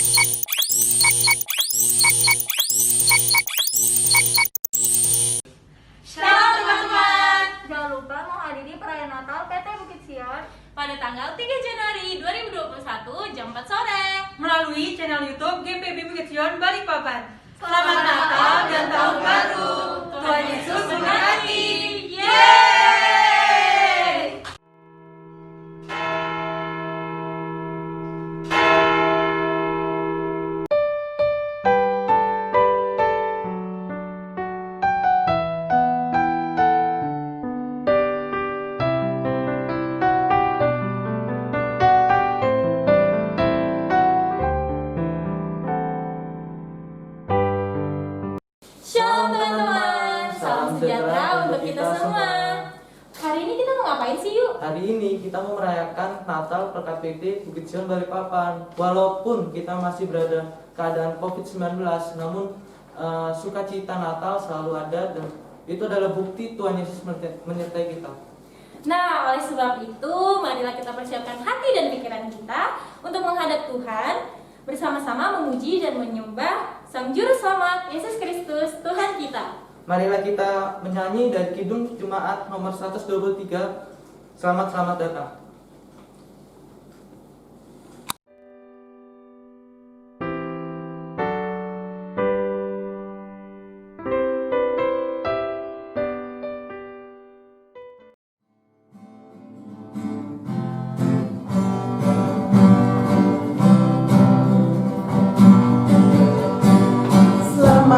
Shalom teman-teman. Jangan lupa menghadiri perayaan Natal PT Bukit Sion Pada tanggal 3 Januari 2021 jam 4 sore melalui channel YouTube GPB Bukit Sion Balikpapan. Selamat Natal dan Tahun Baru. Tuhan Yesus memberkati. Yeay! Shalom teman-teman, salam sejahtera untuk kita semua. Hari ini kita mau ngapain sih yuk? Hari ini kita mau merayakan Natal PKPT Bukit Sion Balikpapan. Walaupun kita masih berada keadaan COVID-19, namun sukacita Natal selalu ada dan itu adalah bukti Tuhan Yesus menyertai kita. Nah, oleh sebab itu, marilah kita persiapkan hati dan pikiran kita untuk menghadap Tuhan, bersama-sama memuji dan menyembah Sang Juru Selamat Yesus Kristus, Tuhan kita. Marilah kita menyanyi dari Kidung Jemaat nomor 123. Selamat datang.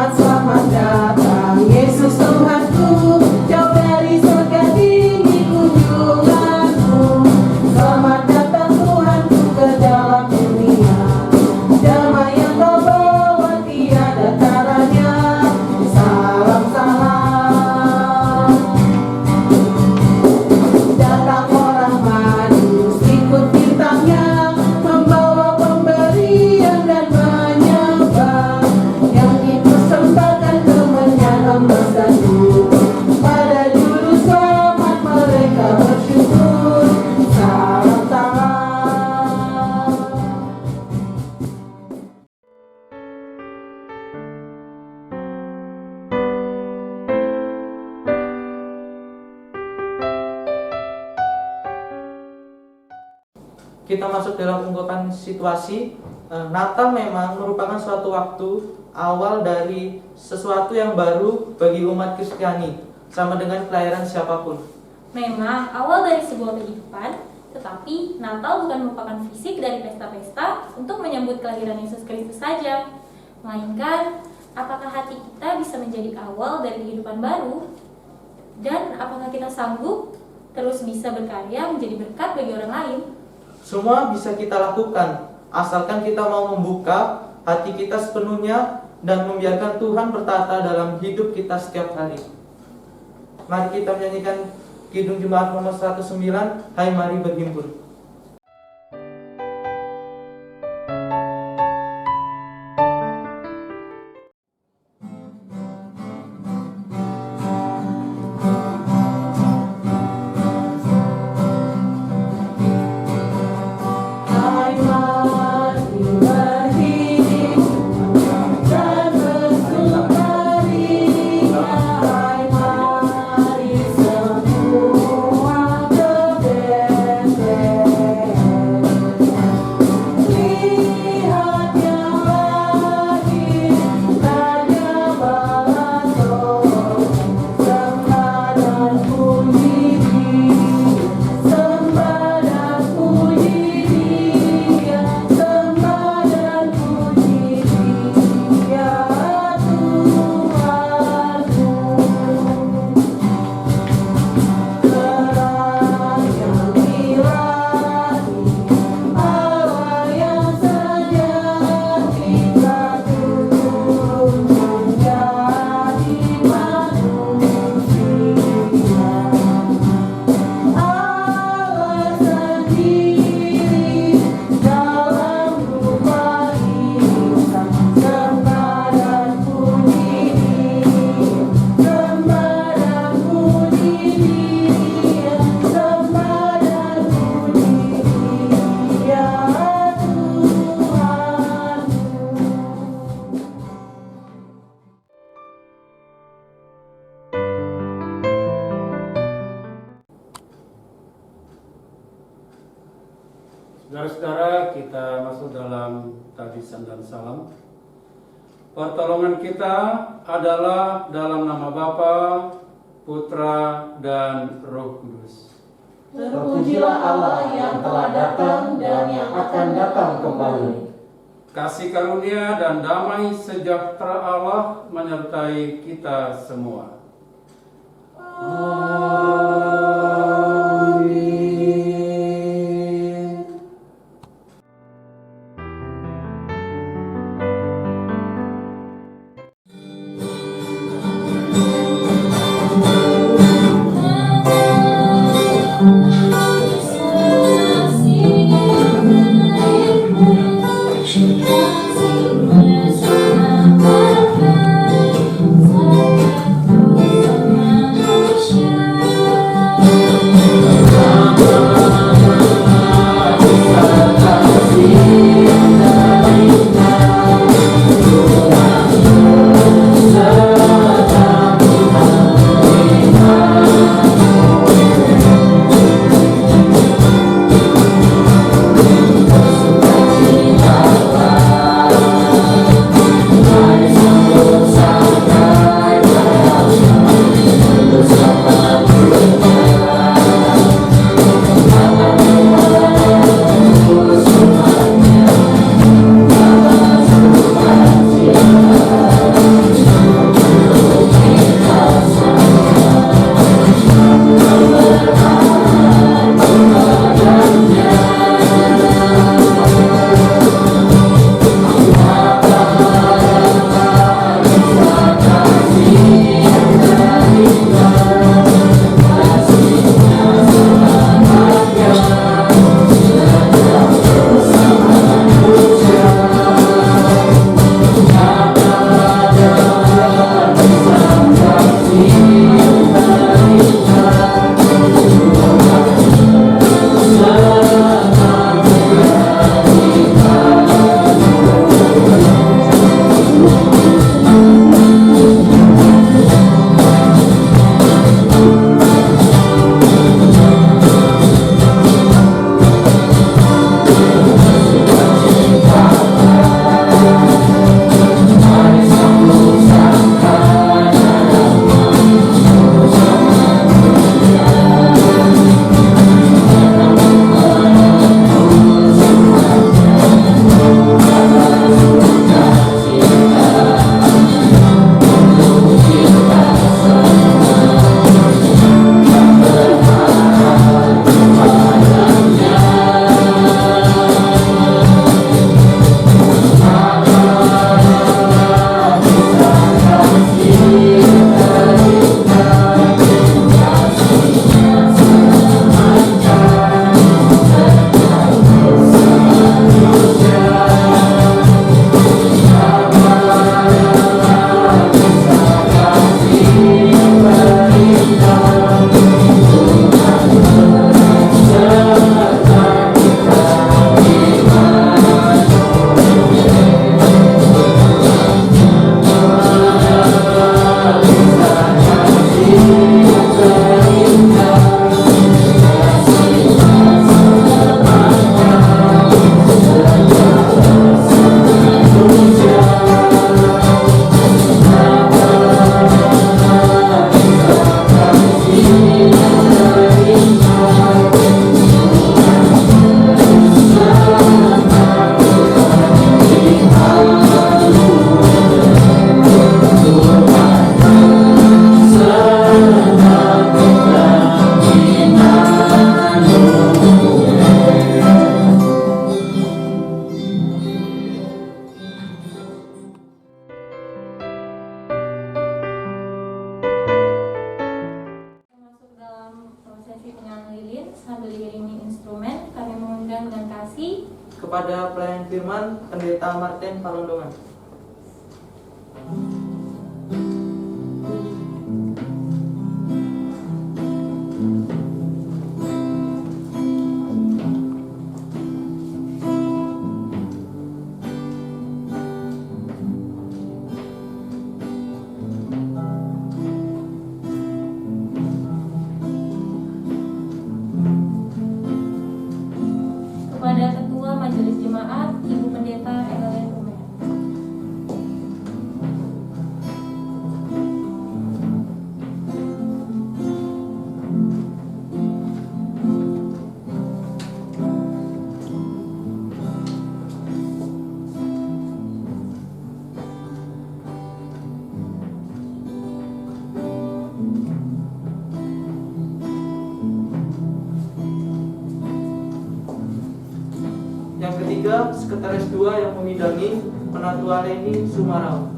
Selamat datang Yesus Tuhanku, jauh dari surga tinggi kunjunganmu. Selamat datang Tuhanku ke dalam dunia, damai yang kau bawa tiada taranya. Salam salam. Datang orang manis ikut bintangnya, membawa pemberian dan menyembah, yang dipersembahkan kemenyan emas dan perak. Pada Juru Selamat mereka bersyukur. Salam salam. Kita masuk dalam ungkapan situasi. Natal memang merupakan suatu waktu awal dari sesuatu yang baru bagi umat Kristiani, sama dengan kelahiran siapapun. Memang awal dari sebuah kehidupan, tetapi Natal bukan merupakan fisik dari pesta-pesta untuk menyambut kelahiran Yesus Kristus saja, melainkan apakah hati kita bisa menjadi awal dari kehidupan baru, dan apakah kita sanggup terus bisa berkarya menjadi berkat bagi orang lain. Semua bisa kita lakukan, asalkan kita mau membuka hati kita sepenuhnya dan membiarkan Tuhan bertata dalam hidup kita setiap hari. Mari kita menyanyikan Kidung Jemaat nomor 109, Hai Mari Berhimpun. Hai mari berhimpun dan bersukaria. Hai mari semua ke Bethlehem. dalam tahlilan dan salam. Pertolongan kita adalah dalam nama Bapa, Putra, dan Roh Kudus. Terpujilah Allah yang telah datang dan yang akan datang kembali. Kasih karunia dan damai sejahtera Allah menyertai kita semua. Amin. kepada pelayan firman Pendeta Martin Palondongan. Kepada Ketua Majelis Jemaat, Ibu ketiga, Sekretaris 2 yang memidangi Menantu Aleni Sumarau.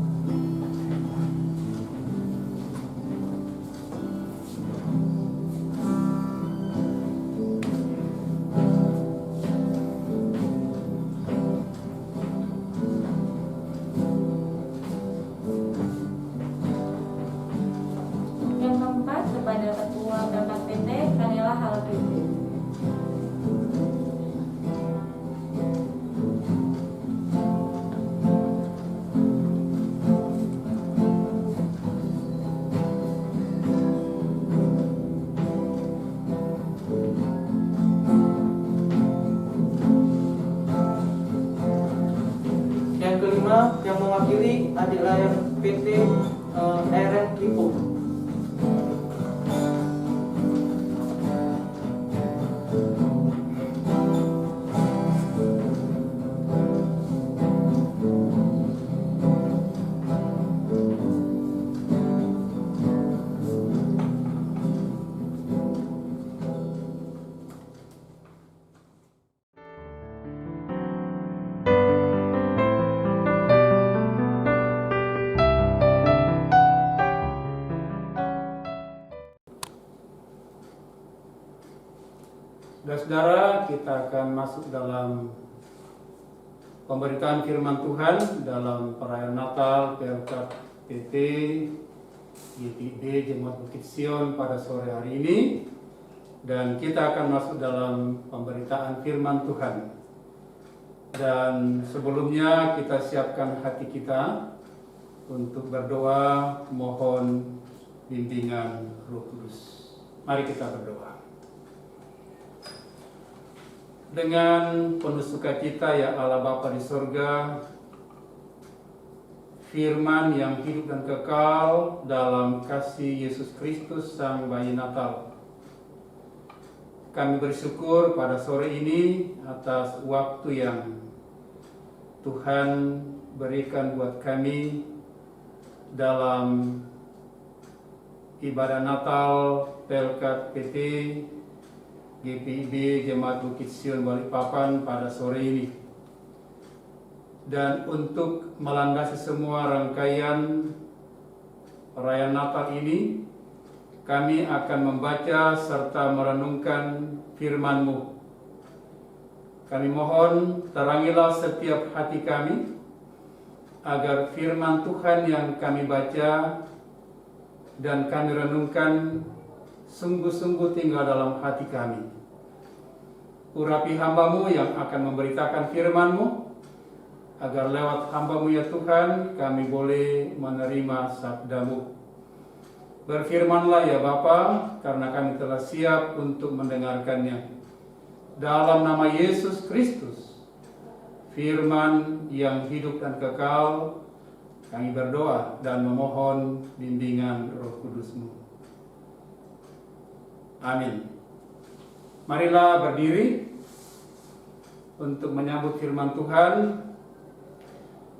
Yang keempat, kepada Ketua Pelkat PT Kanela Halbrecht. Yang kelima, yang mewakili adik layar PT RN Kipo. Saudara-saudara, kita akan masuk dalam pemberitaan firman Tuhan dalam perayaan Natal Pelkat PT GPIB Jemaat Bukit Sion pada sore hari ini, dan kita akan masuk dalam pemberitaan firman Tuhan. Dan sebelumnya kita siapkan hati kita untuk berdoa mohon bimbingan Roh Kudus. Mari kita berdoa. Dengan penuh sukacita ya Allah Bapa di sorga, firman yang hidup dan kekal dalam kasih Yesus Kristus Sang Bayi Natal. Kami bersyukur pada sore ini atas waktu yang Tuhan berikan buat kami dalam ibadah Natal Pelkat PT GPIB Jemaat Bukit Sion Balikpapan pada sore ini. Dan untuk melandasi semua rangkaian perayaan Natal ini, kami akan membaca serta merenungkan firman-Mu. Kami mohon terangilah setiap hati kami, agar firman Tuhan yang kami baca dan kami renungkan sungguh-sungguh tinggal dalam hati kami. Urapi hamba-Mu yang akan memberitakan firman-Mu, agar lewat hamba-Mu ya Tuhan, kami boleh menerima sabda-Mu. Berfirmanlah ya Bapa, karena kami telah siap untuk mendengarkannya. Dalam nama Yesus Kristus, firman yang hidup dan kekal, kami berdoa dan memohon bimbingan Roh Kudus-Mu. Amin. Marilah berdiri untuk menyambut firman Tuhan,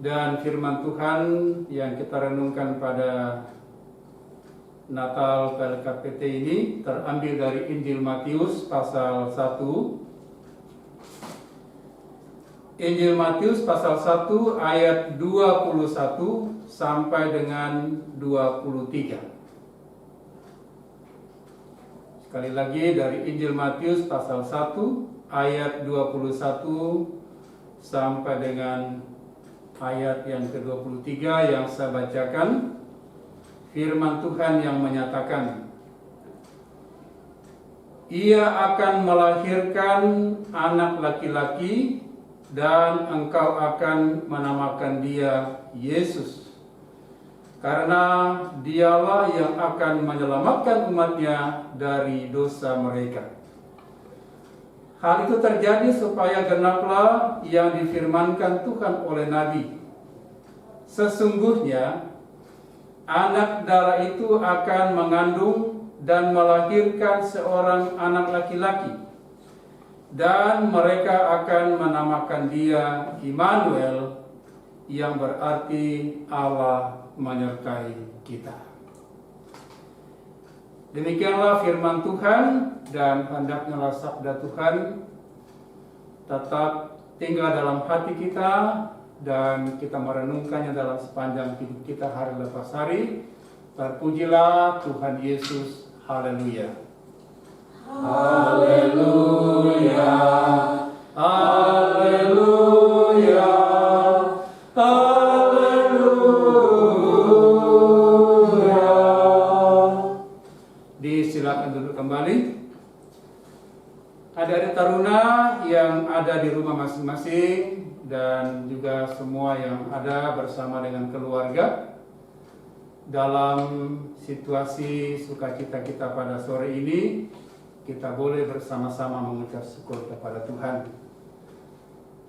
dan firman Tuhan yang kita renungkan pada Natal Pelkat PT ini terambil dari Injil Matius pasal 1. Injil Matius pasal 1 ayat 21 sampai dengan 23. Sekali lagi dari Injil Matius pasal 1 ayat 21 sampai dengan ayat yang ke-23 yang saya bacakan. Firman Tuhan yang menyatakan, Ia akan melahirkan anak laki-laki dan engkau akan menamakan dia Yesus. Karena dialah yang akan menyelamatkan umatnya dari dosa mereka. Hal itu terjadi supaya genaplah yang difirmankan Tuhan oleh Nabi. Sesungguhnya anak darah itu akan mengandung dan melahirkan seorang anak laki-laki, dan mereka akan menamakan dia Immanuel, yang berarti Allah menyertai kita. Demikianlah firman Tuhan, dan hendaknya sabda Tuhan tetap tinggal dalam hati kita dan kita merenungkannya dalam sepanjang hidup kita hari lepas hari. Terpujilah Tuhan Yesus. Haleluya. Haleluya. Haleluya. Haleluya. Disilakan duduk kembali. Adik-adik taruna yang ada di rumah masing-masing dan juga semua yang ada bersama dengan keluarga, dalam situasi sukacita kita pada sore ini, kita boleh bersama-sama mengucap syukur kepada Tuhan.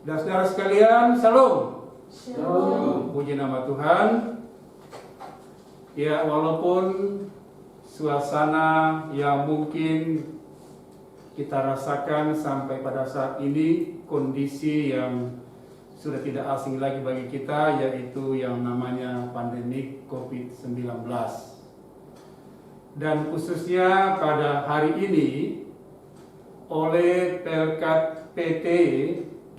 Dan saudara sekalian, salam. Shalom. Puji nama Tuhan. Ya, walaupun suasana yang mungkin kita rasakan sampai pada saat ini, kondisi yang sudah tidak asing lagi bagi kita, yaitu yang namanya pandemi COVID-19. Dan khususnya pada hari ini, oleh Pelkat PT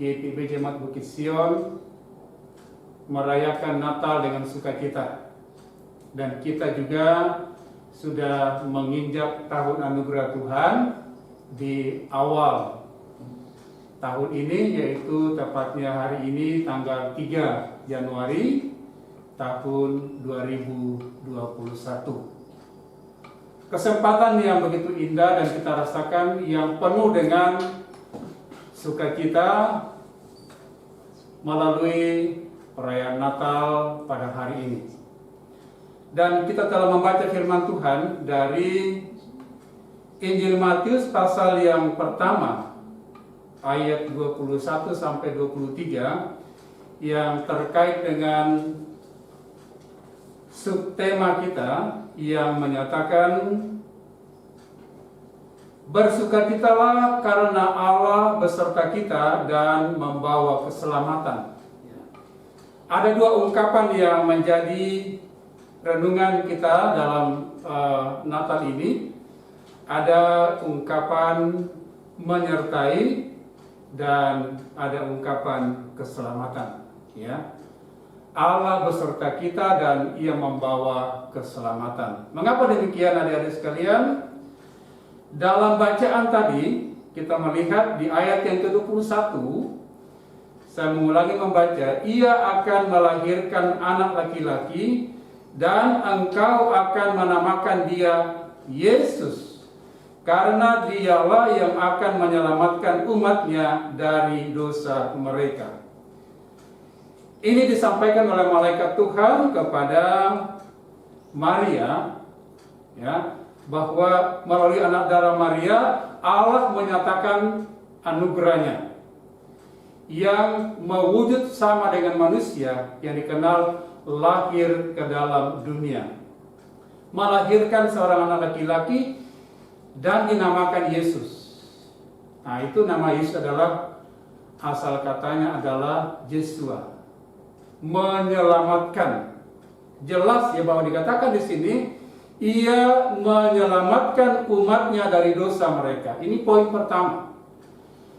GPB Jemaat Bukit Sion merayakan Natal dengan sukacita. Dan kita juga sudah menginjak tahun anugerah Tuhan di awal tahun ini, yaitu tepatnya hari ini tanggal 3 Januari tahun 2021. Kesempatan yang begitu indah dan kita rasakan yang penuh dengan sukacita melalui perayaan Natal pada hari ini. Dan kita telah membaca firman Tuhan dari Injil Matius pasal yang pertama ayat 21 sampai 23 yang terkait dengan subtema kita yang menyatakan bersukacitalah karena Allah beserta kita dan membawa keselamatan. Ada dua ungkapan yang menjadi renungan kita dalam Natal ini. Ada ungkapan menyertai dan ada ungkapan keselamatan, ya. Allah beserta kita dan Ia membawa keselamatan. Mengapa demikian, adik-adik sekalian? Dalam bacaan tadi kita melihat di ayat yang ke-21, saya mengulangi membaca, Ia akan melahirkan anak laki-laki dan engkau akan menamakan dia Yesus, karena dialah yang akan menyelamatkan umatnya dari dosa mereka. Ini disampaikan oleh malaikat Tuhan kepada Maria, ya, bahwa melalui anak darah Maria Allah menyatakan anugerahnya yang mewujud sama dengan manusia yang dikenal lahir ke dalam dunia, melahirkan seorang anak laki-laki dan dinamakan Yesus. Nah, itu nama Yesus adalah, asal katanya adalah Yeshua, menyelamatkan. Jelas ya bahwa dikatakan di sini Ia menyelamatkan umatnya dari dosa mereka. Ini poin pertama.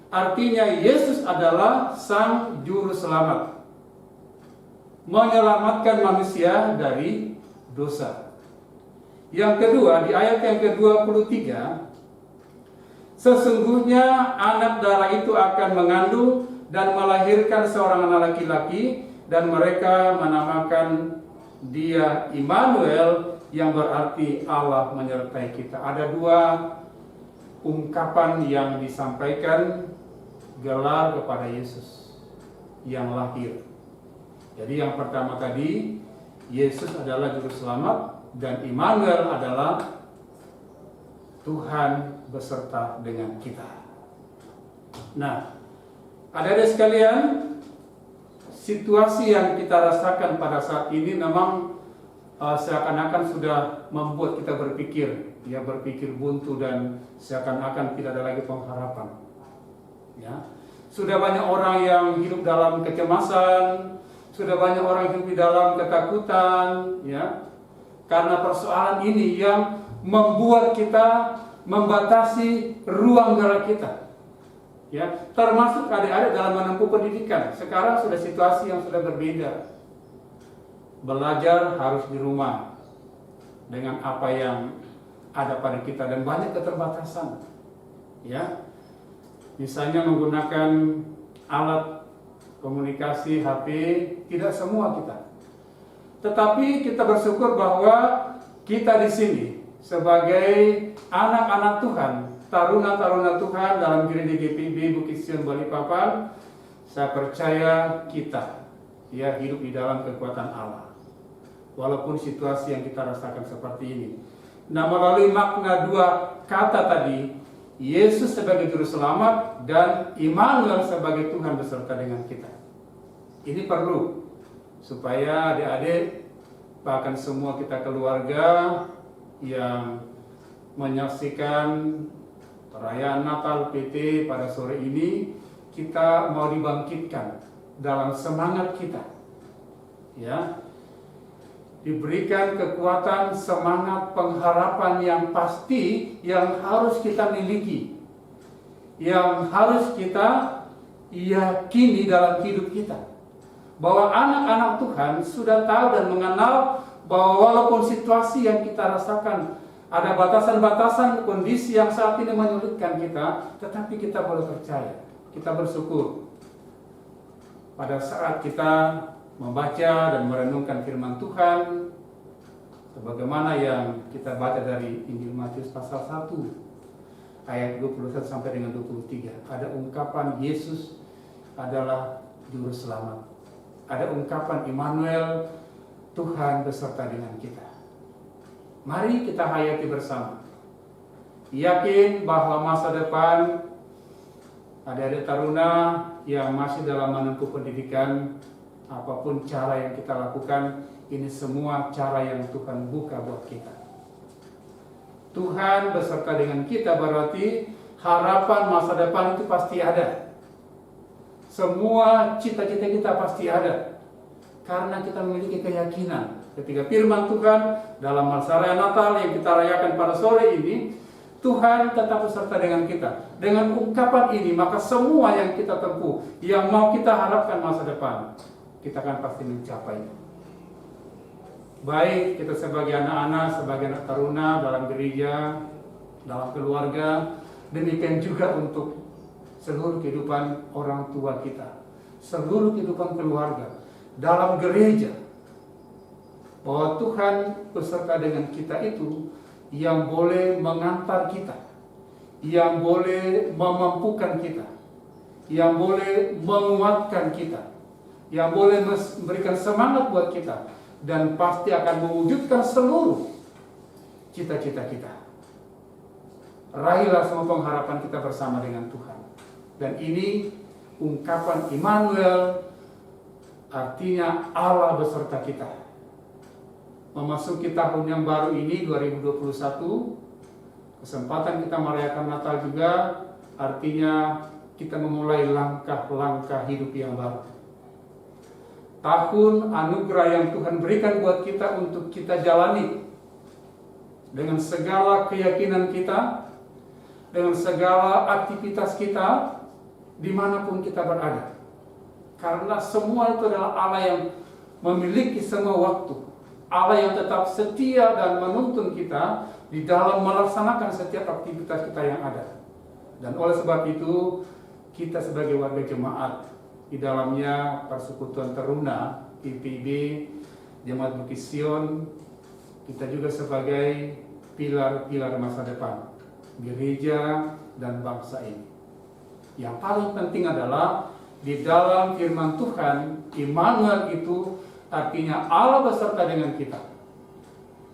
Artinya Yesus adalah sang juru selamat, menyelamatkan manusia dari dosa. Yang kedua, di ayat yang ke-23, sesungguhnya anak darah itu akan mengandung dan melahirkan seorang anak laki-laki, dan mereka menamakan dia Immanuel, yang berarti Allah menyertai kita. Ada dua ungkapan yang disampaikan gelar kepada Yesus yang lahir. Jadi yang pertama tadi, Yesus adalah juru selamat, dan Immanuel adalah Tuhan beserta dengan kita. Nah, adik-adik sekalian, situasi yang kita rasakan pada saat ini memang seakan-akan sudah membuat kita berpikir, ya, berpikir buntu dan seakan-akan tidak ada lagi pengharapan. Ya, sudah banyak orang yang hidup dalam kecemasan, sudah banyak orang yang hidup di dalam ketakutan, ya. Karena persoalan ini yang membuat kita membatasi ruang gerak kita. Ya, termasuk adik-adik dalam menempuh pendidikan. Sekarang sudah situasi yang sudah berbeda. Belajar harus di rumah dengan apa yang ada pada kita dan banyak keterbatasan. Ya, misalnya menggunakan alat komunikasi HP, tidak semua kita. Tetapi kita bersyukur bahwa kita di sini sebagai anak-anak Tuhan, taruna-taruna Tuhan dalam gereja GPIB Bukit Sion Balikpapan, saya percaya kita ya hidup di dalam kekuatan Allah. Walaupun situasi yang kita rasakan seperti ini. Nah, melalui makna dua kata tadi, Yesus sebagai juru selamat dan Immanuel sebagai Tuhan beserta dengan kita. Ini perlu supaya adik-adik bahkan semua kita keluarga yang menyaksikan perayaan Natal PT pada sore ini, kita mau dibangkitkan dalam semangat kita. Ya. Diberikan kekuatan, semangat, pengharapan yang pasti yang harus kita miliki, yang harus kita yakini dalam hidup kita, bahwa anak-anak Tuhan sudah tahu dan mengenal bahwa walaupun situasi yang kita rasakan ada batasan-batasan kondisi yang saat ini menyulitkan kita, tetapi kita boleh percaya, kita bersyukur pada saat kita membaca dan merenungkan firman Tuhan sebagaimana yang kita baca dari Injil Matius pasal 1 ayat 21 sampai dengan 23. Ada ungkapan Yesus adalah juru selamat. Ada ungkapan Immanuel, Tuhan beserta dengan kita. Mari kita hayati bersama. Yakin bahwa masa depan adik-adik taruna yang masih dalam menempuh pendidikan, apapun cara yang kita lakukan, ini semua cara yang Tuhan buka buat kita. Tuhan beserta dengan kita berarti harapan masa depan itu pasti ada. Semua cita-cita kita pasti ada. Karena kita memiliki keyakinan ketika firman Tuhan dalam masa raya Natal yang kita rayakan pada sore ini, Tuhan tetap beserta dengan kita. Dengan ungkapan ini, maka semua yang kita tempuh, yang mau kita harapkan masa depan, kita akan pasti mencapainya. Baik kita sebagai anak-anak, sebagai anak taruna dalam gereja, dalam keluarga, demikian juga untuk seluruh kehidupan orang tua kita, seluruh kehidupan keluarga, dalam gereja, bahwa Tuhan beserta dengan kita itu yang boleh mengantar kita, yang boleh memampukan kita, yang boleh menguatkan kita, yang boleh memberikan semangat buat kita, dan pasti akan mewujudkan seluruh cita-cita kita. Raihlah semua pengharapan kita bersama dengan Tuhan. Dan ini ungkapan Immanuel, artinya Allah beserta kita. Memasuki tahun yang baru ini 2021, kesempatan kita merayakan Natal juga, artinya kita memulai langkah-langkah hidup yang baru. Tahun anugerah yang Tuhan berikan buat kita untuk kita jalani dengan segala keyakinan kita, dengan segala aktivitas kita, dimanapun kita berada. Karena semua itu adalah Allah yang memiliki semua waktu, Allah yang tetap setia dan menuntun kita di dalam melaksanakan setiap aktivitas kita yang ada. Dan oleh sebab itu, kita sebagai warga jemaat, di dalamnya Persekutuan Teruna PPIB Jemaat Bukit Sion, kita juga sebagai pilar-pilar masa depan gereja dan bangsa ini. Yang paling penting adalah di dalam firman Tuhan, Immanuel itu artinya Allah beserta dengan kita.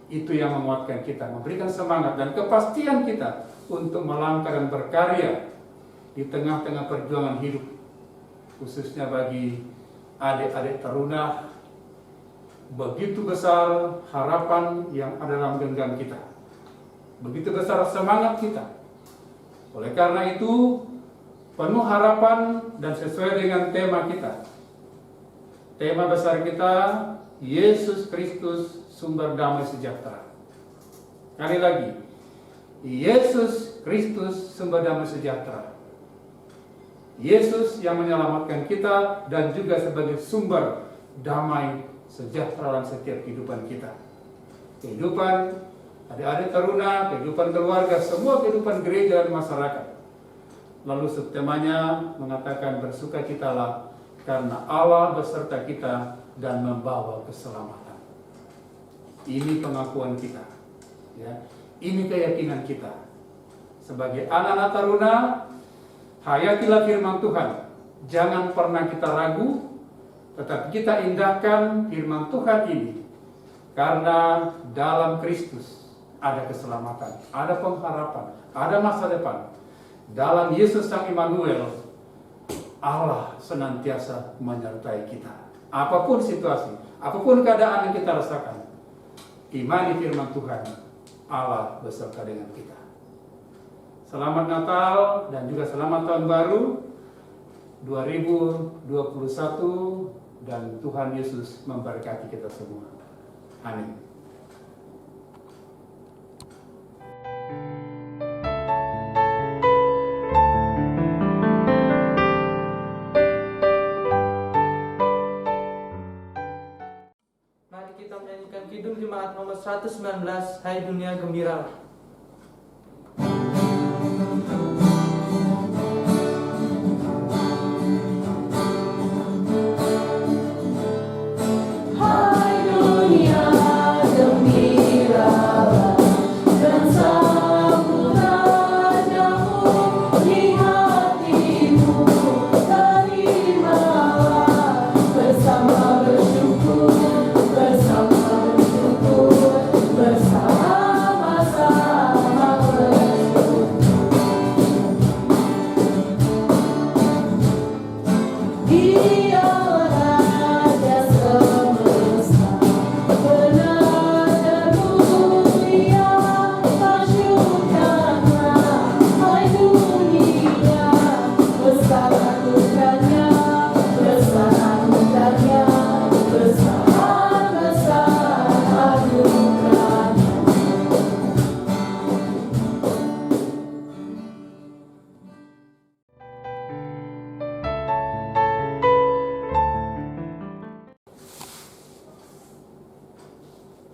Itu yang menguatkan kita, memberikan semangat dan kepastian kita untuk melangkah dan berkarya di tengah-tengah perjuangan hidup, khususnya bagi adik-adik taruna. Begitu besar harapan yang ada dalam genggam kita, begitu besar semangat kita. Oleh karena itu, penuh harapan dan sesuai dengan tema kita, tema besar kita, Yesus Kristus sumber damai sejahtera. Kali lagi, Yesus Kristus sumber damai sejahtera. Yesus yang menyelamatkan kita dan juga sebagai sumber damai sejahtera dalam setiap kehidupan kita. Kehidupan adik-adik taruna, kehidupan keluarga, semua kehidupan gereja dan masyarakat. Lalu subtemanya mengatakan bersukacitalah karena Allah beserta kita dan membawa keselamatan. Ini pengakuan kita, ya. Ini keyakinan kita. Sebagai anak-anak taruna, hayatilah firman Tuhan. Jangan pernah kita ragu, tetapi kita indahkan firman Tuhan ini. Karena dalam Kristus ada keselamatan, ada pengharapan, ada masa depan. Dalam Yesus Sang Immanuel, Allah senantiasa menyertai kita. Apapun situasi, apapun keadaan yang kita rasakan, imani firman Tuhan, Allah beserta dengan kita. Selamat Natal dan juga selamat Tahun Baru 2021 dan Tuhan Yesus memberkati kita semua. Amin. Mari kita menyanyikan Kidung Jemaat nomor 119, Hai Dunia Gembiralah.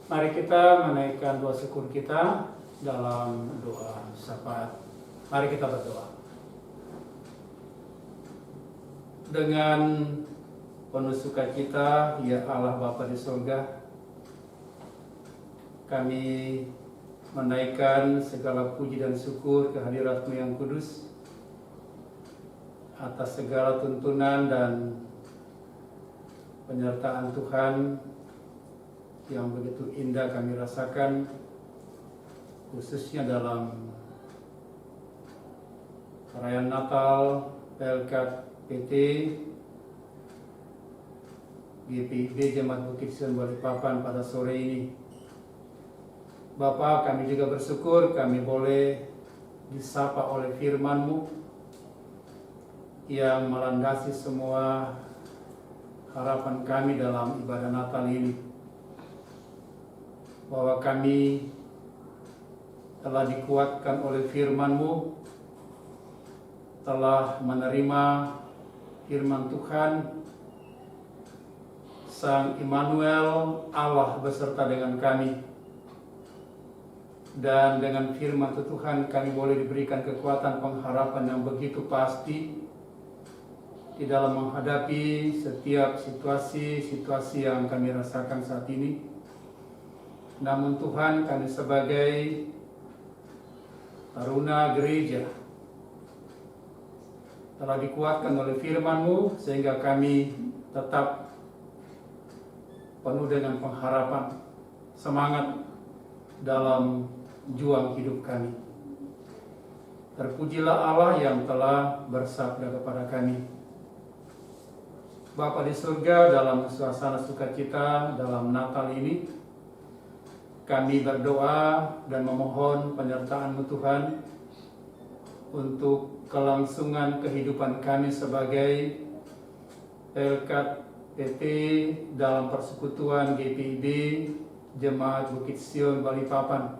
Mari kita menaikkan doa syukur kita dalam doa syafaat. Mari kita berdoa. Dengan penuh sukacita, ya Allah Bapa di surga, kami menaikkan segala puji dan syukur kehadirat-Mu yang kudus atas segala tuntunan dan penyertaan Tuhan yang begitu indah kami rasakan, khususnya dalam perayaan Natal PLK PT GPIB Jemaat Bukit Sion Balikpapan pada sore ini. Bapa, kami juga bersyukur kami boleh disapa oleh firman-Mu yang melandasi semua harapan kami dalam ibadah Natal ini. Bahwa kami telah dikuatkan oleh firman-Mu, telah menerima firman Tuhan, Sang Immanuel, Allah beserta dengan kami. Dan dengan firman Tuhan kami boleh diberikan kekuatan pengharapan yang begitu pasti di dalam menghadapi setiap situasi yang kami rasakan saat ini. Namun Tuhan, kami sebagai taruna gereja telah dikuatkan oleh firman-Mu sehingga kami tetap penuh dengan pengharapan, semangat dalam juang hidup kami. Terpujilah Allah yang telah bersabda kepada kami. Bapa di surga, dalam suasana sukacita dalam Natal ini, kami berdoa dan memohon penyertaan-Mu Tuhan untuk kelangsungan kehidupan kami sebagai PLK PT dalam persekutuan GPIB Jemaat Bukit Sion Balikpapan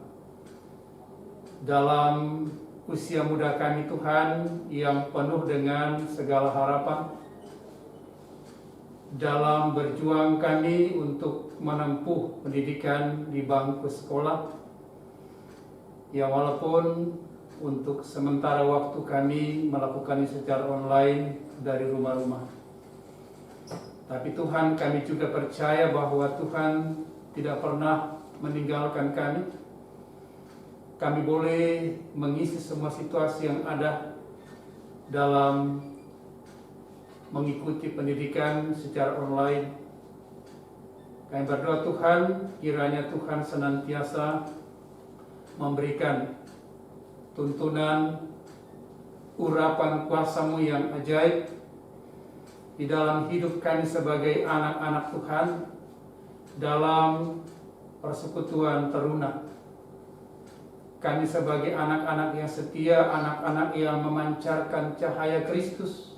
dalam usia muda kami Tuhan yang penuh dengan segala harapan dalam berjuang kami untuk menempuh pendidikan di bangku sekolah, ya walaupun untuk sementara waktu kami melakukannya secara online dari rumah-rumah. Tapi Tuhan, kami juga percaya bahwa Tuhan tidak pernah meninggalkan kami. Kami boleh mengisi semua situasi yang ada dalam mengikuti pendidikan secara online. Kami berdoa Tuhan, kiranya Tuhan senantiasa memberikan tuntunan urapan kuasa-Mu yang ajaib di dalam hidup kami sebagai anak-anak Tuhan dalam persekutuan teruna. Kami sebagai anak-anak yang setia, anak-anak yang memancarkan cahaya Kristus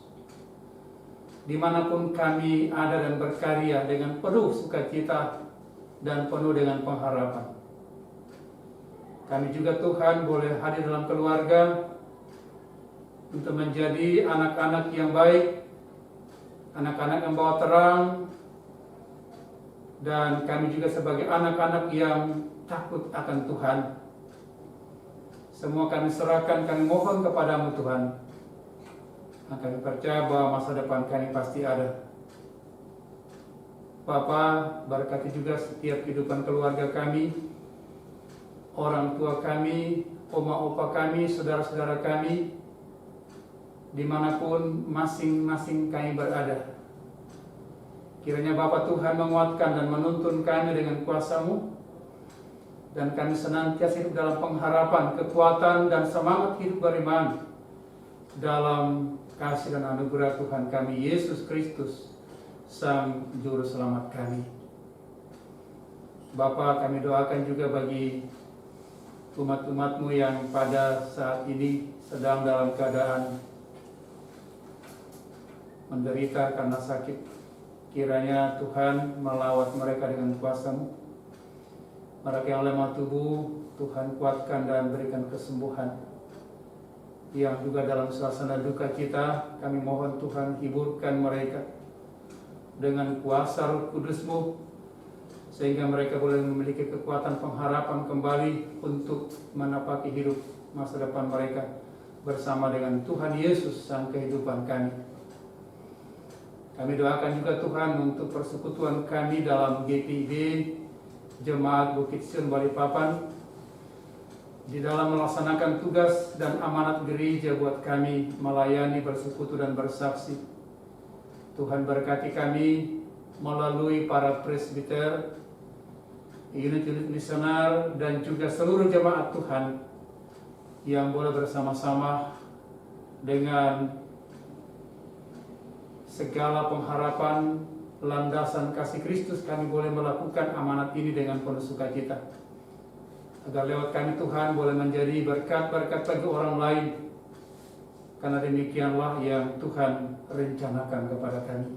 dimanapun kami ada dan berkarya dengan penuh sukacita dan penuh dengan pengharapan. Kami juga Tuhan boleh hadir dalam keluarga untuk menjadi anak-anak yang baik, anak-anak yang bawa terang, dan kami juga sebagai anak-anak yang takut akan Tuhan. Semua kami serahkan, kami mohon kepadamu Tuhan. Kami percaya bahwa masa depan kami pasti ada. Bapa, berkati juga setiap kehidupan keluarga kami, orang tua kami, oma opa kami, saudara-saudara kami, dimanapun masing-masing kami berada. Kiranya Bapa Tuhan menguatkan dan menuntun kami dengan kuasa-Mu, dan kami senantiasa hidup dalam pengharapan, kekuatan, dan semangat hidup beriman dalam kasih dan anugerah Tuhan kami Yesus Kristus, Sang Juru Selamat kami. Bapa, kami doakan juga bagi umat-umat-Mu yang pada saat ini sedang dalam keadaan menderita karena sakit. Kiranya Tuhan melawat mereka dengan kuasa-Mu. Mereka yang lemah tubuh, Tuhan kuatkan dan berikan kesembuhan. Yang juga dalam suasana duka cita, kami mohon Tuhan hiburkan mereka dengan kuasa Roh Kudus-Mu, sehingga mereka boleh memiliki kekuatan pengharapan kembali untuk menapaki hidup masa depan mereka bersama dengan Tuhan Yesus, Sang kehidupan kami. Kami doakan juga Tuhan untuk persekutuan kami dalam GPIB Jemaat Bukit Sion Balikpapan, di dalam melaksanakan tugas dan amanat gereja buat kami melayani, bersekutu, dan bersaksi. Tuhan berkati kami melalui para presbiter, unit-unit misioner, dan juga seluruh jemaat Tuhan yang boleh bersama-sama dengan segala pengharapan, landasan kasih Kristus, kami boleh melakukan amanat ini dengan penuh sukacita. Agar lewat kami Tuhan boleh menjadi berkat-berkat bagi orang lain. Karena demikianlah yang Tuhan rencanakan kepada kami.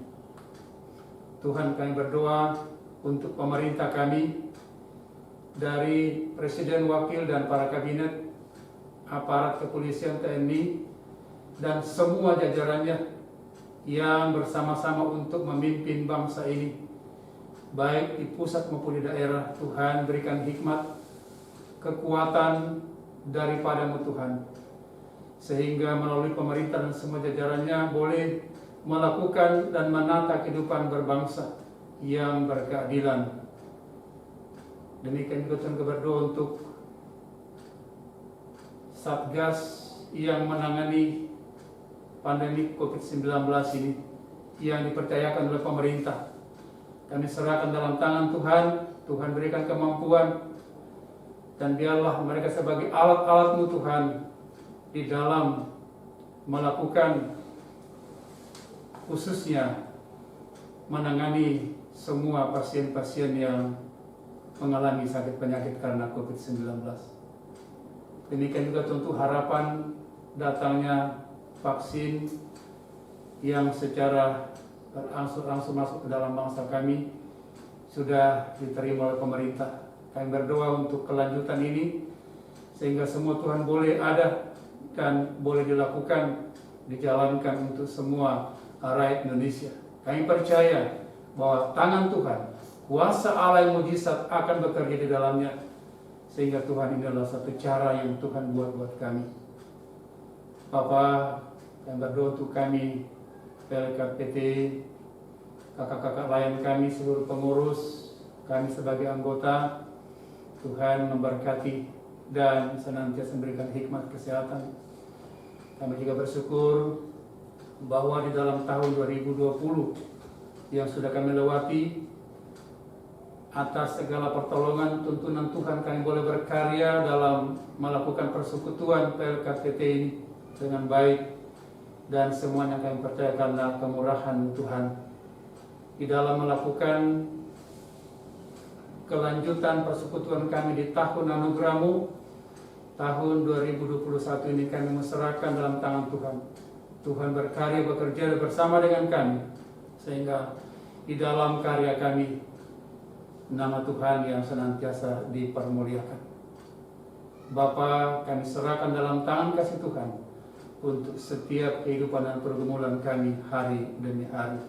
Tuhan, kami berdoa untuk pemerintah kami, dari Presiden, Wakil, dan para kabinet, aparat kepolisian, TNI, dan semua jajarannya yang bersama-sama untuk memimpin bangsa ini, baik di pusat maupun di daerah. Tuhan, berikan hikmat, kekuatan daripada-Mu Tuhan, sehingga melalui pemerintah dan semua jajarannya boleh melakukan dan menata kehidupan berbangsa yang berkeadilan. Demikian juga Tuhan berdoa untuk Satgas yang menangani pandemi COVID-19 ini, yang dipercayakan oleh pemerintah. Kami serahkan dalam tangan Tuhan. Tuhan berikan kemampuan, dan biarlah mereka sebagai alat-alat-Mu Tuhan di dalam melakukan, khususnya menangani semua pasien-pasien yang mengalami sakit penyakit karena COVID-19. Demikian juga tentu harapan datangnya vaksin yang secara berangsur-angsur masuk ke dalam bangsa kami sudah diterima oleh pemerintah. Kami berdoa untuk kelanjutan ini, sehingga semua Tuhan boleh ada dan boleh dilakukan, dijalankan untuk semua rakyat Indonesia. Kami percaya bahwa tangan Tuhan, kuasa Allah yang mujizat akan bekerja di dalamnya, sehingga Tuhan ini adalah satu cara yang Tuhan buat kami. Bapak, yang berdoa untuk kami, PLKPT, kakak-kakak layan kami, seluruh pengurus, kami sebagai anggota, Tuhan memberkati dan senantiasa memberikan hikmat kesehatan. Kami juga bersyukur bahwa di dalam tahun 2020 yang sudah kami lewati, atas segala pertolongan tuntunan Tuhan kami boleh berkarya dalam melakukan persekutuan PLKPT ini dengan baik, dan semuanya kami percaya karena kemurahan Tuhan di dalam melakukan kelanjutan persekutuan kami di tahun anugerah-Mu. Tahun 2021 ini kami menserahkan dalam tangan Tuhan. Tuhan berkarya, bekerja bersama dengan kami, sehingga di dalam karya kami nama Tuhan yang senantiasa dipermuliakan. Bapa, kami serahkan dalam tangan kasih Tuhan untuk setiap kehidupan dan pergumulan kami hari demi hari.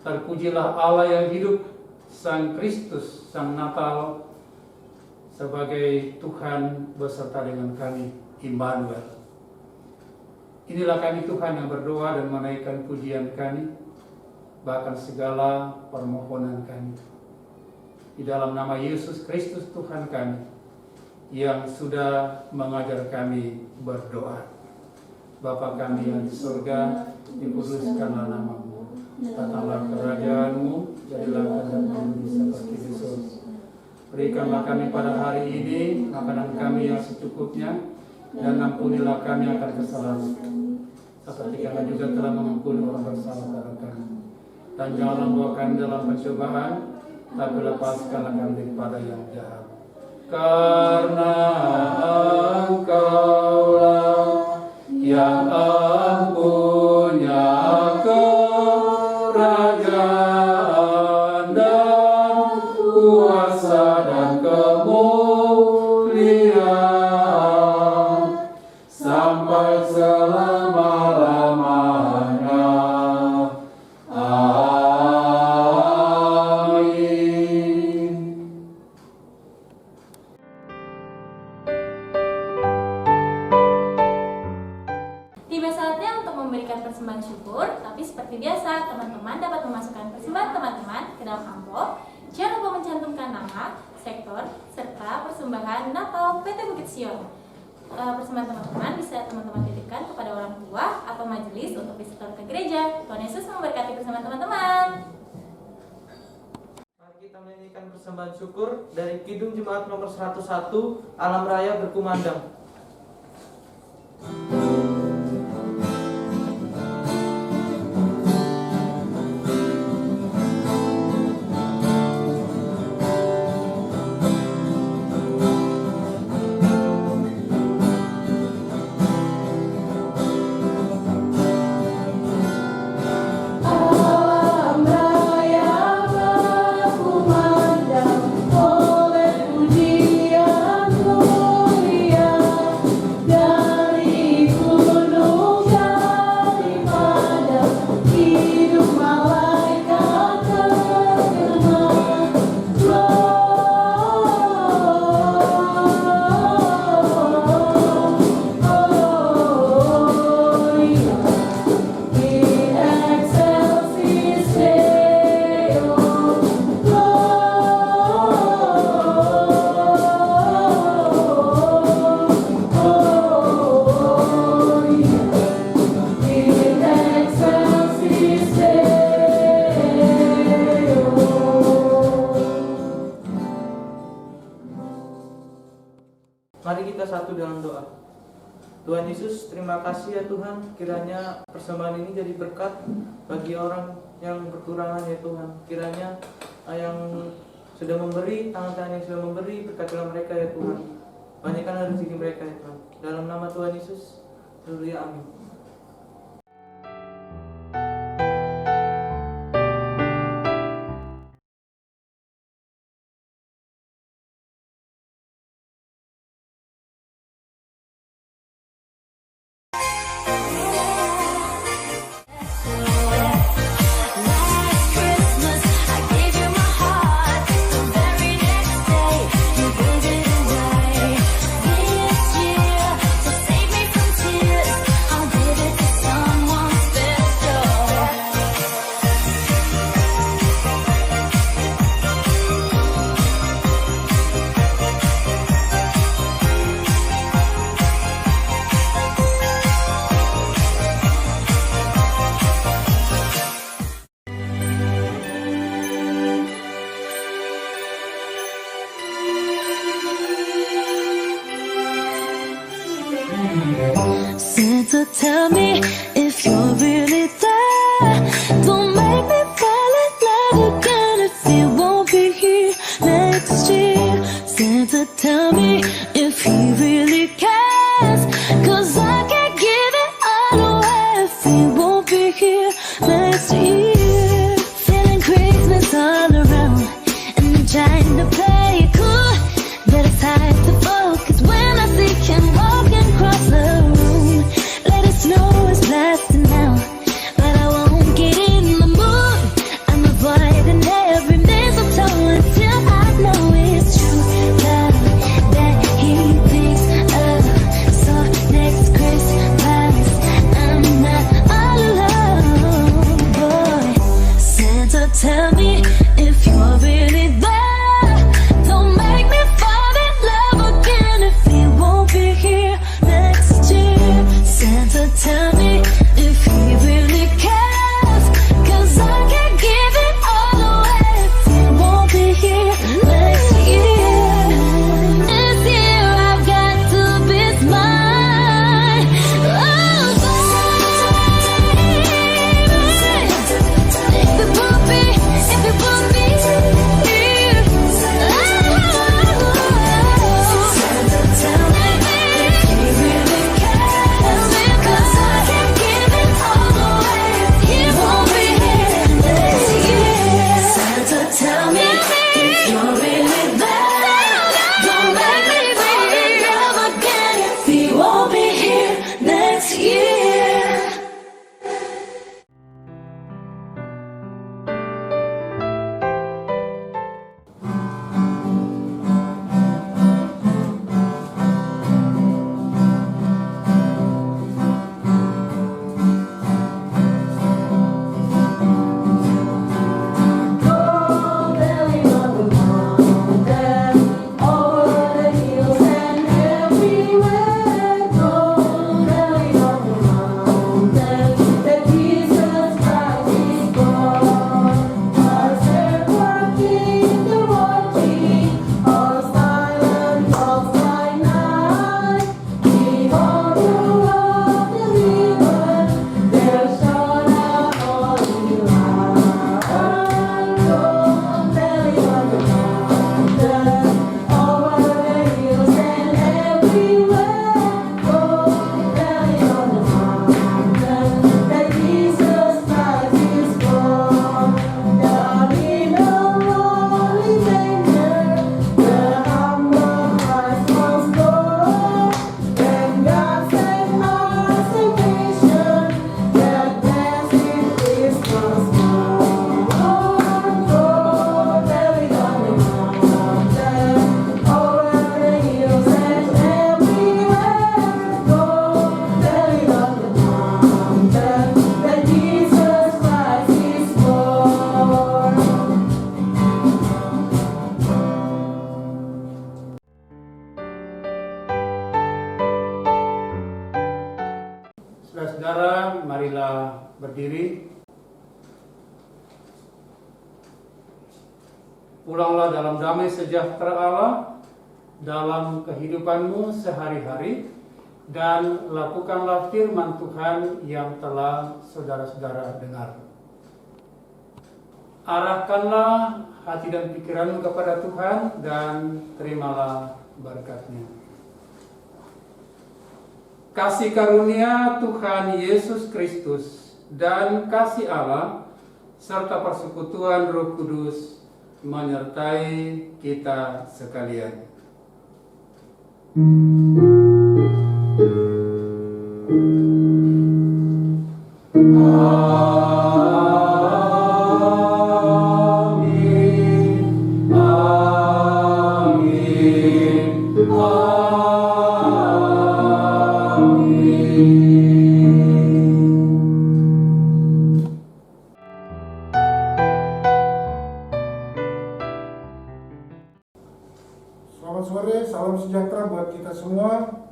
Terpujilah Allah yang hidup, Sang Kristus, Sang Natal, sebagai Tuhan beserta dengan kami, Immanuel. Inilah kami Tuhan yang berdoa dan menaikkan pujian kami, bahkan segala permohonan kami. Di dalam nama Yesus Kristus Tuhan kami, yang sudah mengajar kami berdoa. Bapa kami yang di surga, dikuduskanlah nama-Mu. Datanglah kerajaan-Mu, jadilah kehendak-Mu seperti di surga. Berikanlah kami pada hari ini makanan kami yang secukupnya, dan ampunilah kami akan kesalahan kami, seperti kami juga telah mengampuni orang bersalah kepada kami. Dan janganlah membawa kami dalam pencobaan, tapi lepaskanlah kami daripada yang jahat. Karena Engkaulah yang empunya kerajaan dan kuasa dan kemuliaan sampai selama-lamanya. Amin. Tiba saatnya untuk memberikan persembahan syukur, tapi seperti biasa, teman-teman dapat memasukkan persembahan teman-teman ke dalam amplop. Jangan lupa mencantumkan nama, sektor, serta persembahan Natal PT Bukit Sion. Persembahan teman-teman bisa teman-teman titipkan kepada orang tua atau majelis untuk disetor ke gereja. Tuhan Yesus memberkati persembahan teman-teman. Mari kita menyanyikan persembahan syukur dari Kidung Jemaat nomor 101, Alam Raya Berkumandang. Alam raya berkumandang oleh pujian mulia dari gunung daripada hidup malaikat terkenal. Gloria in excelsis Deo, Gloria in excelsis Deo. Mari kita satu dalam doa. Tuhan Yesus, terima kasih ya Tuhan, kiranya persembahan ini jadi berkat bagi orang yang berkurangan ya Tuhan. Kiranya yang sudah memberi, tangan-tangan yang sudah memberi, berkatilah mereka ya Tuhan. Banyakkanlah rezeki mereka ya Tuhan. Dalam nama Tuhan Yesus, haleluya, amin. be here next year. Santa, tell me if he really cares, 'cause I can't give it all away if he won't be here next year. Feeling Christmas all around, and I'm trying to play it cool, but it's hard to focus when I see him walking across the room. Let it snow is blasting now, but I won't get in the mood. I'm avoiding every mistletoe until I know it's true love that he thinks of. So next Christmas I'm not all alone, boy. Santa, tell me if you're really there. Don't make me fall in love again if he won't be here next year. Santa, tell me if he really cares, 'cause I can't give it all away if he won't be here next year. This year I've got to be smart. Oh, baby, if it won't be here. Santa, tell me if he really cares, 'cause I can't give it all away if he won't be here next year. Santa, tell me if you're really there. Don't make me fall in love again if he won't be here next year. Saudara-saudara, marilah berdiri. Pulanglah dalam damai sejahtera Allah dalam kehidupanmu sehari-hari, dan lakukanlah firman Tuhan yang telah saudara-saudara dengar. Arahkanlah hati dan pikiranmu kepada Tuhan dan terimalah berkat-Nya. Kasih karunia Tuhan Yesus Kristus dan kasih Allah serta persekutuan Roh Kudus menyertai kita sekalian. Selamat sore, salam sejahtera buat kita semua.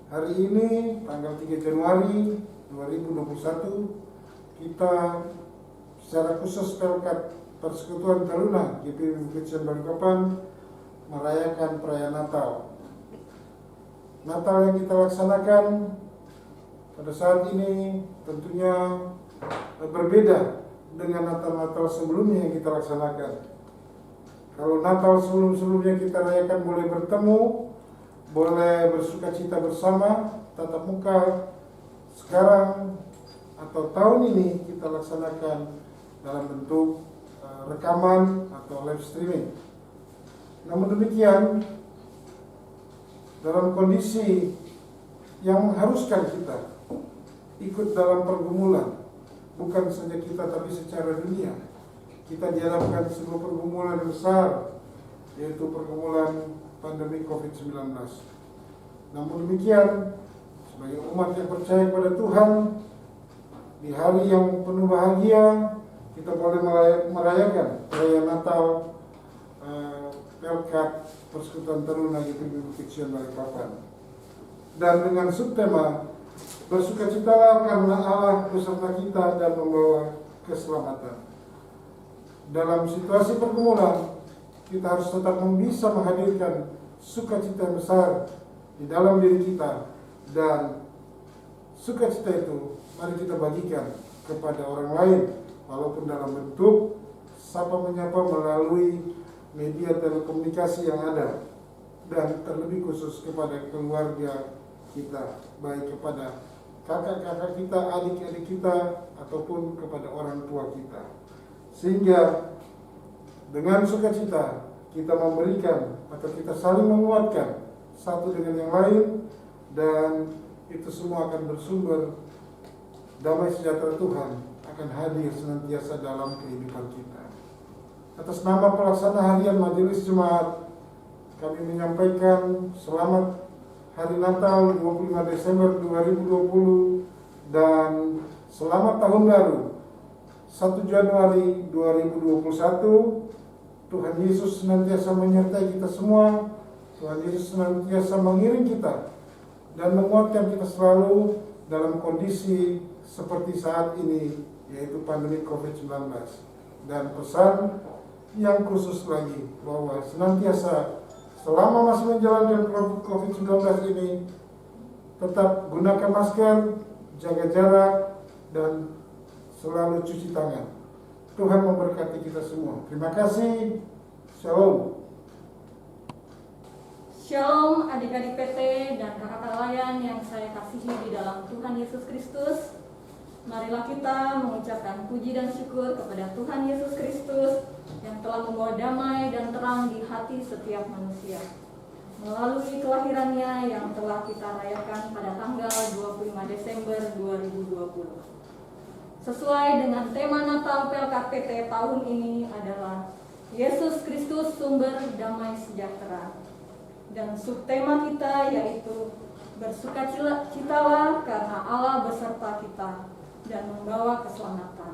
Hari ini, tanggal 3 Januari 2021, kita secara khusus Pelkat Persekutuan Taruna GPB Bukit Sion Balikpapan merayakan perayaan Natal. Natal yang kita laksanakan pada saat ini tentunya berbeda dengan Natal-Natal sebelumnya yang kita laksanakan. Kalau Natal sebelum-sebelumnya kita rayakan boleh bertemu, boleh bersuka cita bersama, tatap muka. Sekarang atau tahun ini kita laksanakan dalam bentuk rekaman atau live streaming. Namun demikian, dalam kondisi yang mengharuskan kita ikut dalam pergumulan, bukan saja kita tapi secara dunia, kita dihadapkan sebuah pergumulan yang besar, yaitu pergumulan pandemi COVID-19. Namun demikian, sebagai umat yang percaya kepada Tuhan, di hari yang penuh bahagia, kita boleh merayakan perayaan Natal Pelkat Persekutuan Taruna GPB Bukit Sion Balikpapan. Dan dengan subtema bersukacitalah karena Allah beserta kita dan membawa keselamatan. Dalam situasi pergumulan, kita harus tetap bisa menghadirkan sukacita yang besar di dalam diri kita, dan sukacita itu mari kita bagikan kepada orang lain, walaupun dalam bentuk sapa menyapa melalui media telekomunikasi yang ada, dan terlebih khusus kepada keluarga kita, baik kepada kakak-kakak kita, adik-adik kita, ataupun kepada orang tua kita. Sehingga dengan sukacita kita memberikan atau kita saling menguatkan satu dengan yang lain, dan itu semua akan bersumber damai sejahtera Tuhan akan hadir senantiasa dalam kehidupan kita. Atas nama pelaksana harian Majelis Jemaat, kami menyampaikan selamat Hari Natal 25 Desember 2020 dan selamat Tahun Baru 1 Januari 2021. Tuhan Yesus senantiasa menyertai kita semua. Tuhan Yesus senantiasa mengiring kita dan menguatkan kita selalu dalam kondisi seperti saat ini, yaitu pandemi COVID-19. Dan pesan yang khusus lagi, bahwa senantiasa selama masih menjalankan COVID-19 ini, tetap gunakan masker, jaga jarak, dan selalu cuci tangan. Tuhan memberkati kita semua. Terima kasih. Shalom. Shalom adik-adik PT dan kakak layan yang saya kasihi di dalam Tuhan Yesus Kristus. Marilah kita mengucapkan puji dan syukur kepada Tuhan Yesus Kristus yang telah membawa damai dan terang di hati setiap manusia melalui kelahirannya yang telah kita rayakan pada tanggal 25 Desember 2020. Sesuai dengan tema Natal Pelkat PT tahun ini adalah Yesus Kristus sumber damai sejahtera. Dan subtema kita yaitu bersukacitalah karena Allah beserta kita dan membawa keselamatan.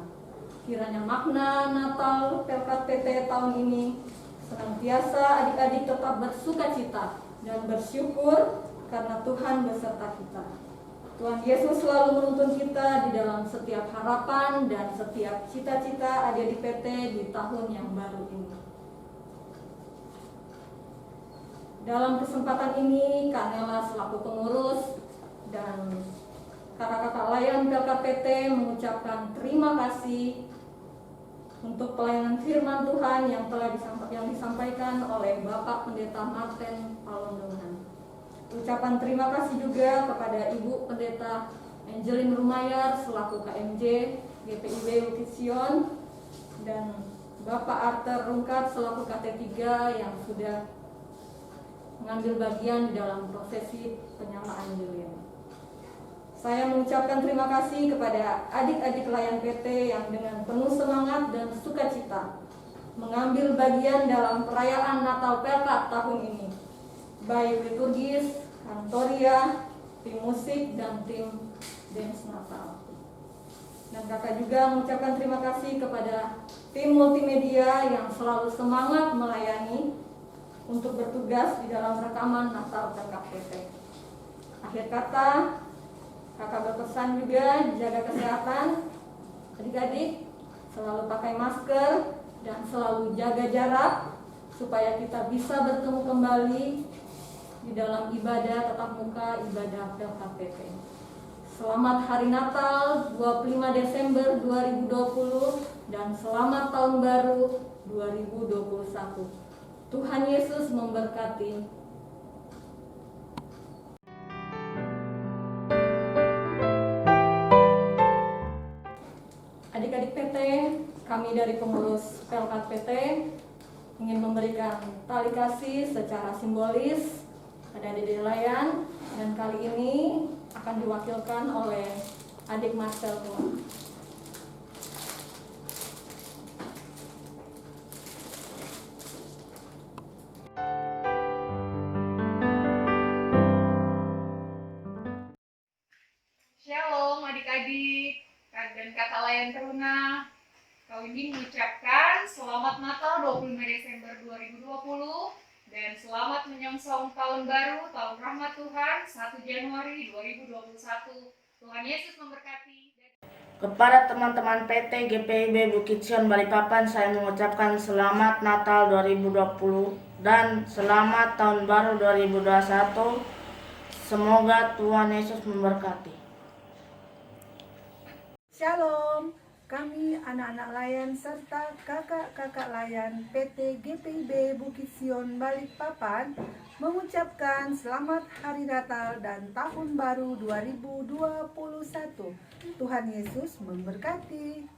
Kiranya makna Natal Pelkat PT tahun ini senantiasa adik-adik tetap bersukacita dan bersyukur karena Tuhan beserta kita. Tuhan Yesus selalu menuntun kita di dalam setiap harapan dan setiap cita-cita adik-adik PT di tahun yang baru ini. Dalam kesempatan ini, Kak Nela selaku pengurus dan kakak-kakak layan Pelkat PT mengucapkan terima kasih untuk pelayanan firman Tuhan yang telah disampaikan oleh Bapak Pendeta Martin Palondongan. Ucapan terima kasih juga kepada Ibu Pendeta Angelin Rumayar selaku KMJ GPIB Bukit Sion dan Bapak Arthur Rungkat selaku KT3 yang sudah mengambil bagian di dalam prosesi penyamaan lilin. Saya mengucapkan terima kasih kepada adik-adik layan PT yang dengan penuh semangat dan sukacita mengambil bagian dalam perayaan Natal Pelkat tahun ini, baik liturgis, kantoria, tim musik, dan tim dance Natal. Dan kakak juga mengucapkan terima kasih kepada tim multimedia yang selalu semangat melayani untuk bertugas di dalam rekaman Natal Pelkat PT. Akhir kata, kakak berpesan juga jaga kesehatan adik-adik, selalu pakai masker dan selalu jaga jarak supaya kita bisa bertemu kembali di dalam ibadah tatap muka ibadah Pelkat PT. Selamat Hari Natal 25 Desember 2020 dan selamat Tahun Baru 2021. Tuhan Yesus memberkati. Adik-adik PT, kami dari pengurus Pelkat PT ingin memberikan tali kasih secara simbolis pada adik layan, dan kali ini akan diwakilkan oleh adik Marcel tua. Shalom adik-adik dan kakak layan teruna. Kau ini mengucapkan selamat Natal 25 Desember 2020 dan selamat menyongsong tahun baru, tahun rahmat Tuhan 1 Januari 2021. Tuhan Yesus memberkati. Kepada teman-teman PT GPIB Bukit Sion Balikpapan, saya mengucapkan selamat Natal 2020 dan selamat tahun baru 2021. Semoga Tuhan Yesus memberkati. Shalom, kami anak-anak layan serta kakak-kakak layan PT GPIB Bukit Sion Balikpapan mengucapkan selamat Hari Natal dan Tahun Baru 2021. Tuhan Yesus memberkati.